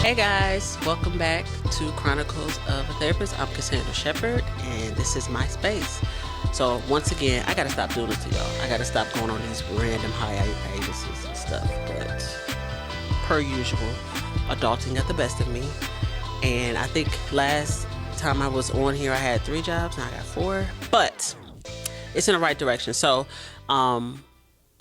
Hey guys, welcome back to Chronicles of a Therapist. I'm Cassandra Shepard, and this is my space. So once again, I gotta stop doing it to y'all. I gotta stop going on these random hiatuses and stuff. But per usual, adulting got the best of me. And I think last time I was on here, I had 3 jobs, now I got 4. But it's in the right direction. So,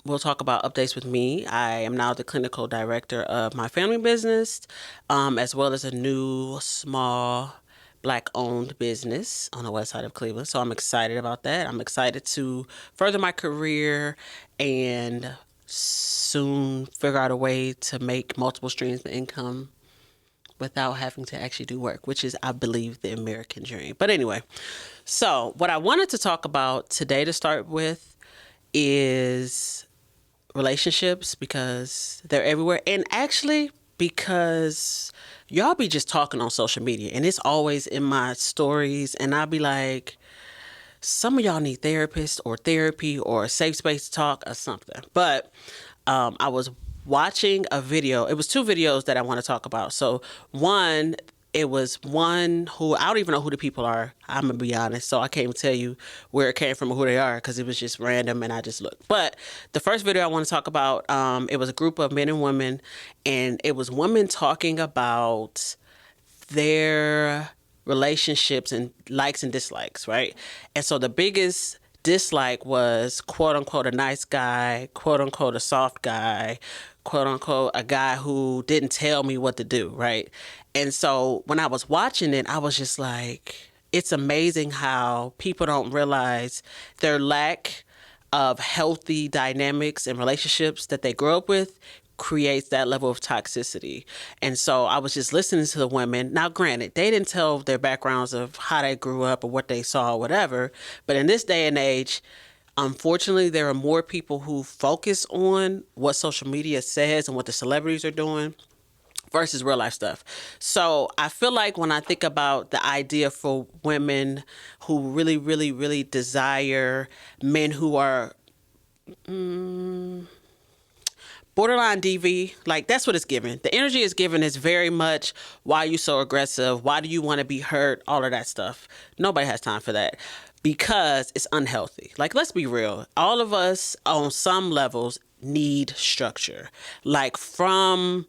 we'll talk about updates with me. I am now the clinical director of my family business, as well as a new small Black-owned business on the west side of Cleveland. So I'm excited about that. I'm excited to further my career and soon figure out a way to make multiple streams of income without having to actually do work, which is, I believe, the American dream. But anyway, so what I wanted to talk about today to start with is relationships, because they're everywhere, and actually because y'all be just talking on social media and it's always in my stories, and I'll be like, some of y'all need therapists or therapy or a safe space to talk or something. But I was watching a video. It was 2 videos that I want to talk about. So one, it was one who, I don't even know who the people are. I'm going to be honest. So I can't even tell you where it came from or who they are, because it was just random and I just looked. But the first video I want to talk about, it was a group of men and women, and it was women talking about their relationships and likes and dislikes, right? And so the biggest dislike was, quote unquote, a nice guy, quote unquote, a soft guy, quote unquote, a guy who didn't tell me what to do, right? And so when I was watching it, I was just like, it's amazing how people don't realize their lack of healthy dynamics and relationships that they grew up with creates that level of toxicity. And so I was just listening to the women. Now, granted, they didn't tell their backgrounds of how they grew up or what they saw or whatever. But in this day and age, unfortunately, there are more people who focus on what social media says and what the celebrities are doing versus real life stuff. So I feel like when I think about the idea for women who really, really, really desire men who are borderline DV, like that's what it's given. The energy is given is very much, why are you so aggressive? Why do you want to be hurt? All of that stuff. Nobody has time for that, because it's unhealthy. Like, let's be real. All of us on some levels need structure. Like, from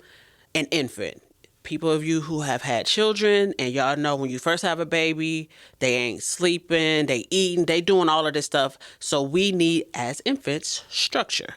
an infant. People of you who have had children, and y'all know when you first have a baby, they ain't sleeping, they eating, they doing all of this stuff. So we need, as infants, structure.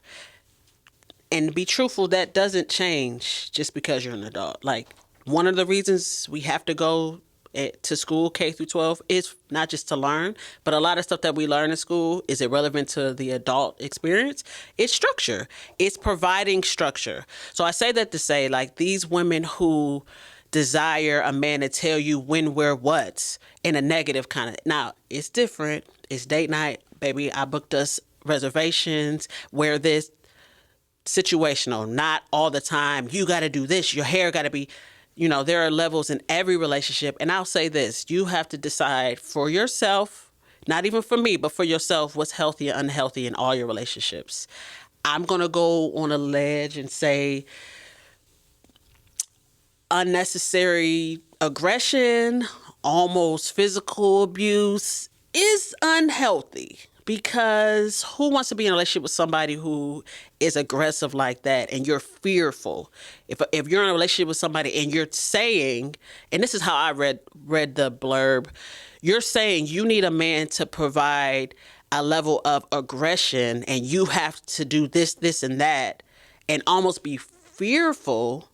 And to be truthful, that doesn't change just because you're an adult. Like, one of the reasons we have to go to school, K through 12, is not just to learn, but a lot of stuff that we learn in school is irrelevant to the adult experience. It's structure. It's providing structure. So I say that to say, like, these women who desire a man to tell you when, where, what, in a negative kind of, now, it's different. It's date night. Baby, I booked us reservations, wear this, situational, not all the time. You got to do this. Your hair got to be, there are levels in every relationship. And I'll say this, you have to decide for yourself, not even for me, but for yourself, what's healthy and unhealthy in all your relationships. I'm going to go on a ledge and say unnecessary aggression, almost physical abuse is unhealthy. Because who wants to be in a relationship with somebody who is aggressive like that and you're fearful? If you're in a relationship with somebody and you're saying, and this is how I read the blurb, you're saying you need a man to provide a level of aggression and you have to do this, this, and that, and almost be fearful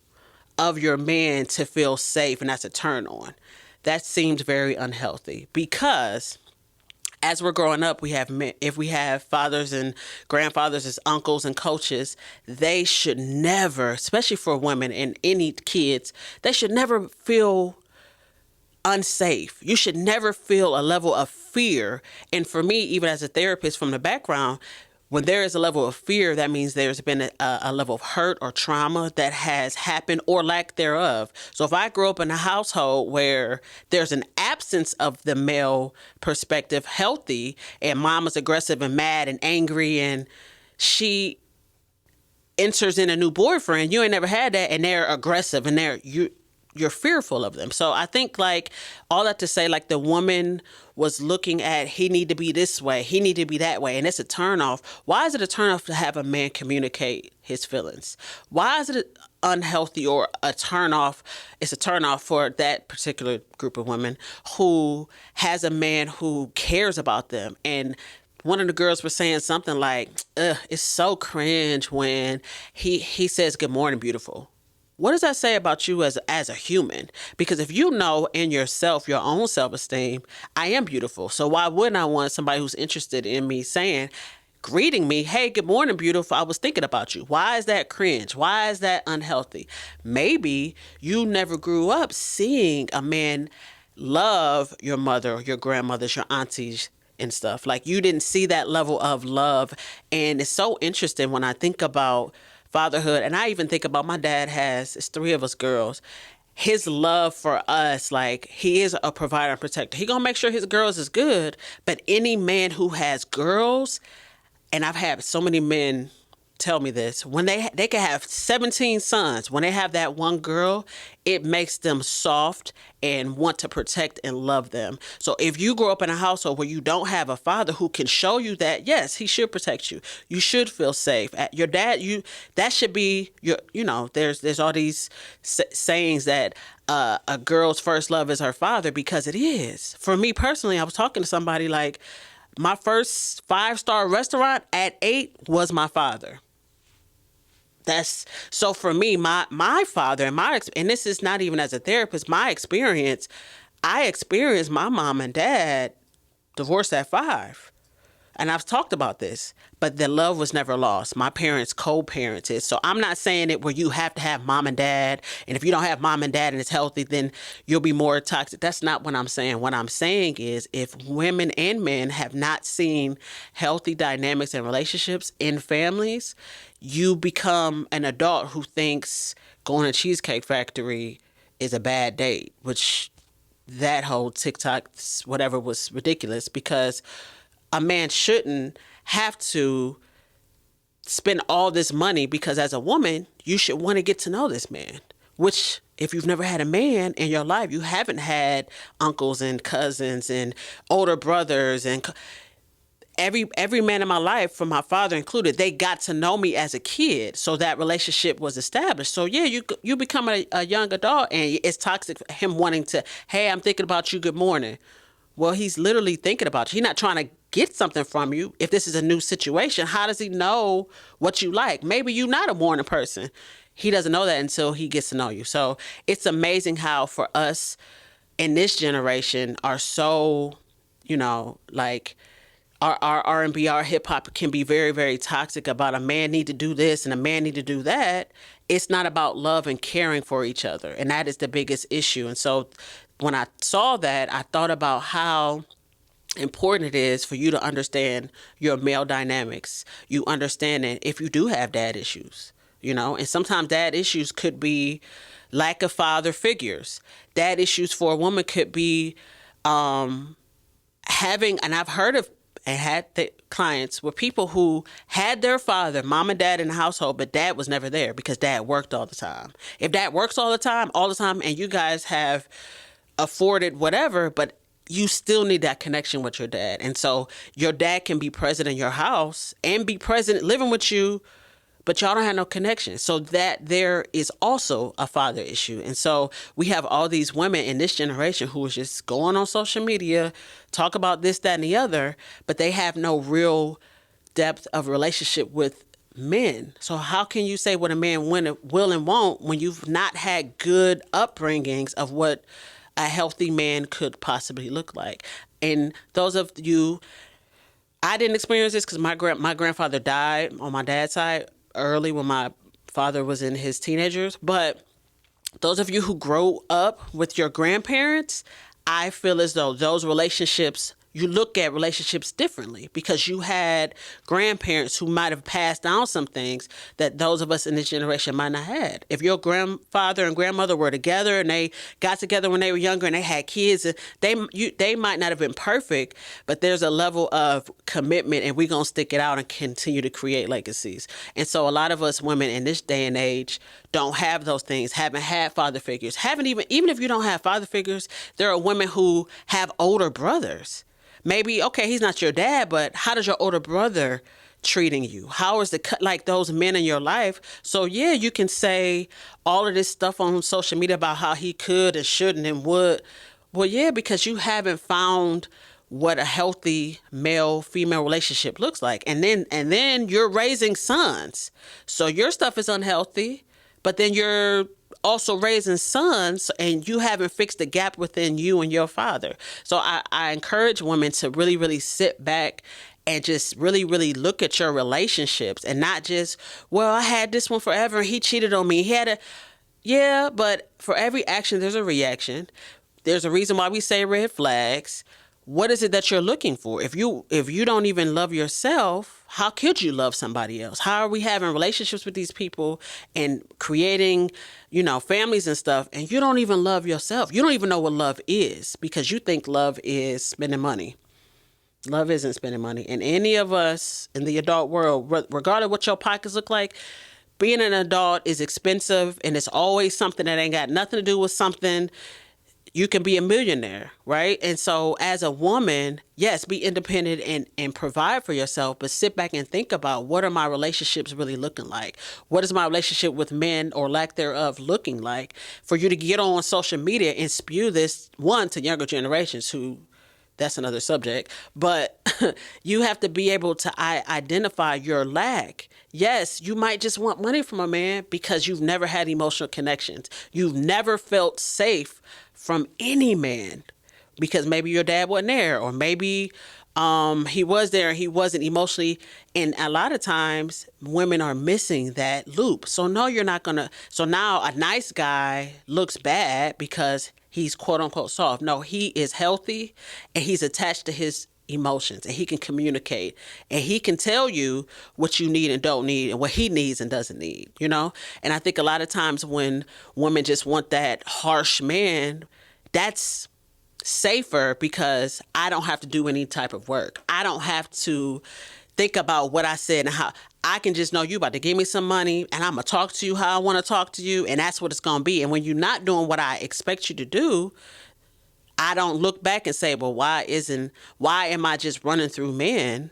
of your man to feel safe, and that's a turn on. That seems very unhealthy, because as we're growing up, if we have fathers and grandfathers as uncles and coaches, they should never, especially for women and any kids, they should never feel unsafe. You should never feel a level of fear. And for me, even as a therapist from the background, when there is a level of fear, that means there's been a level of hurt or trauma that has happened or lack thereof. So if I grew up in a household where there's an absence of the male perspective healthy, and mom is aggressive and mad and angry, and she enters in a new boyfriend, you ain't never had that, and they're aggressive and you're fearful of them. So I think like all that to say, like the woman was looking at, he need to be this way, he need to be that way, and it's a turnoff. Why is it a turnoff to have a man communicate his feelings? Why is it unhealthy or a turnoff? It's a turnoff for that particular group of women who has a man who cares about them. And one of the girls was saying something like, ugh, it's so cringe when he says, good morning, beautiful. What does that say about you as a human? Because if you know in yourself, your own self-esteem, I am beautiful. So why wouldn't I want somebody who's interested in me saying, greeting me, hey, good morning, beautiful, I was thinking about you? Why is that cringe? Why is that unhealthy? Maybe you never grew up seeing a man love your mother, your grandmothers, your aunties, and stuff. Like you didn't see that level of love. And it's so interesting when I think about fatherhood, and I even think about my dad it's 3 of us girls. His love for us, like he is a provider and protector. He gonna make sure his girls is good. But any man who has girls, and I've had so many men tell me this, when they can have 17 sons, when they have that one girl, it makes them soft and want to protect and love them. So if you grow up in a household where you don't have a father who can show you that, yes, he should protect you, you should feel safe. Your dad, that should be your, there's all these sayings that a girl's first love is her father, because it is. For me personally, I was talking to somebody like, my first 5-star restaurant at 8 was my father. That's so for me, my father and this is not even as a therapist, my experience, I experienced my mom and dad divorced at 5. And I've talked about this, but the love was never lost. My parents co-parented. So I'm not saying it where you have to have mom and dad. And if you don't have mom and dad and it's healthy, then you'll be more toxic. That's not what I'm saying. What I'm saying is if women and men have not seen healthy dynamics and relationships in families, you become an adult who thinks going to Cheesecake Factory is a bad date, which that whole TikTok, whatever, was ridiculous, because a man shouldn't have to spend all this money, because as a woman, you should want to get to know this man, which if you've never had a man in your life, you haven't had uncles and cousins and older brothers and every man in my life, from my father included, they got to know me as a kid. So that relationship was established. So yeah, you become a young adult and it's toxic for him wanting to, hey, I'm thinking about you, good morning. Well, he's literally thinking about you. He's not trying to get something from you. If this is a new situation, how does he know what you like? Maybe you're not a morning person. He doesn't know that until he gets to know you. So it's amazing how for us in this generation are so, like our R&B, our hip hop can be very, very toxic about a man need to do this and a man need to do that. It's not about love and caring for each other. And that is the biggest issue. And so when I saw that, I thought about how important it is for you to understand your male dynamics. You understand it if you do have dad issues, and sometimes dad issues could be lack of father figures. Dad issues for a woman could be having, and I've heard of and had the clients where people who had their father, mom and dad in the household, but dad was never there because dad worked all the time. If dad works all the time, and you guys have afforded whatever, but you still need that connection with your dad. And so your dad can be present in your house and be present living with you, but y'all don't have no connection. So that there is also a father issue. And so we have all these women in this generation who is just going on social media, talk about this, that, and the other, but they have no real depth of relationship with men. So how can you say what a man will and won't when you've not had good upbringings of what a healthy man could possibly look like? And those of you, I didn't experience this because my grandfather died on my dad's side early when my father was in his teenagers. But those of you who grow up with your grandparents, I feel as though those relationships, you look at relationships differently because you had grandparents who might have passed down some things that those of us in this generation might not have. If your grandfather and grandmother were together and they got together when they were younger and they had kids, they might not have been perfect, but there's a level of commitment, and we're going to stick it out and continue to create legacies. And so a lot of us women in this day and age don't have those things, haven't had father figures, haven't even if you don't have father figures, there are women who have older brothers. Maybe, okay, he's not your dad, but how does your older brother treating you? How is like those men in your life? So yeah, you can say all of this stuff on social media about how he could and shouldn't and would. Well, yeah, because you haven't found what a healthy male-female relationship looks like. And then you're raising sons. So your stuff is unhealthy, but then you're also raising sons and you haven't fixed the gap within you and your father. So I encourage women to really, really sit back and just really, really look at your relationships and not just, well, I had this one forever and he cheated on me. Yeah, but for every action, there's a reaction. There's a reason why we say red flags. What is it that you're looking for? If you don't even love yourself, how could you love somebody else? How are we having relationships with these people and creating, families and stuff, and you don't even love yourself? You don't even know what love is because you think love is spending money. Love isn't spending money. And any of us in the adult world, regardless of what your pockets look like, being an adult is expensive, and it's always something that ain't got nothing to do with something. You can be a millionaire, right? And so as a woman, yes, be independent and provide for yourself, but sit back and think about, what are my relationships really looking like? What is my relationship with men or lack thereof looking like? For you to get on social media and spew this, one, to younger generations who, that's another subject, but you have to be able to identify your lack. Yes, you might just want money from a man because you've never had emotional connections. You've never felt safe from any man because maybe your dad wasn't there, or maybe he was there and he wasn't emotionally. And a lot of times women are missing that loop. So no, you're not gonna. So now a nice guy looks bad because he's quote unquote soft. No, he is healthy and he's attached to his emotions, and he can communicate, and he can tell you what you need and don't need, and what he needs and doesn't need, And I think a lot of times when women just want that harsh man, that's safer because I don't have to do any type of work. I don't have to think about what I said and how. I can just know you about to give me some money and I'm going to talk to you how I want to talk to you, and that's what it's going to be. And when you're not doing what I expect you to do, I don't look back and say, well, why am I just running through men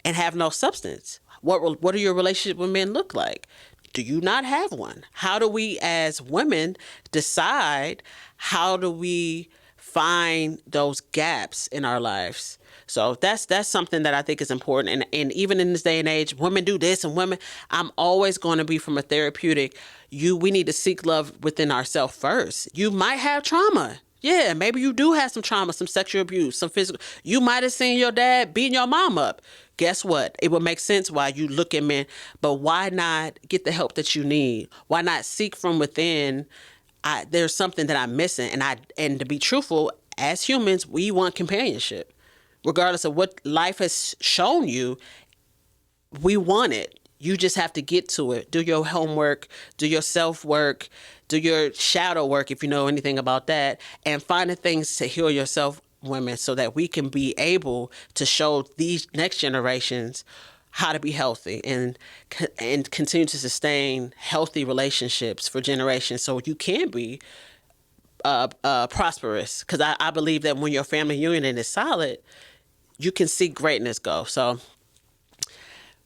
and have no substance? What do your relationship with men look like? Do you not have one? How do we as women decide, how do we find those gaps in our lives? So that's something that I think is important. And even in this day and age, women do this and women, I'm always going to be from a therapeutic, we need to seek love within ourselves first. You might have trauma. Yeah, maybe you do have some trauma, some sexual abuse, some physical. You might have seen your dad beating your mom up. Guess what? It would make sense why you look at men, but why not get the help that you need? Why not seek from within? There's something that I'm missing, and to be truthful, as humans, we want companionship. Regardless of what life has shown you, we want it. You just have to get to it. Do your homework, do your self-work, do your shadow work if you know anything about that, and find the things to heal yourself, women, so that we can be able to show these next generations how to be healthy and continue to sustain healthy relationships for generations, so you can be prosperous. Because I believe that when your family union is solid, you can see greatness go. So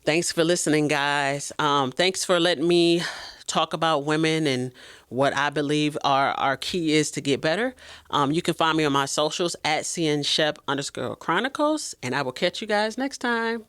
thanks for listening, guys. Thanks for letting me talk about women and what I believe our key is to get better. You can find me on my socials at @CNShep_Chronicles, and I will catch you guys next time.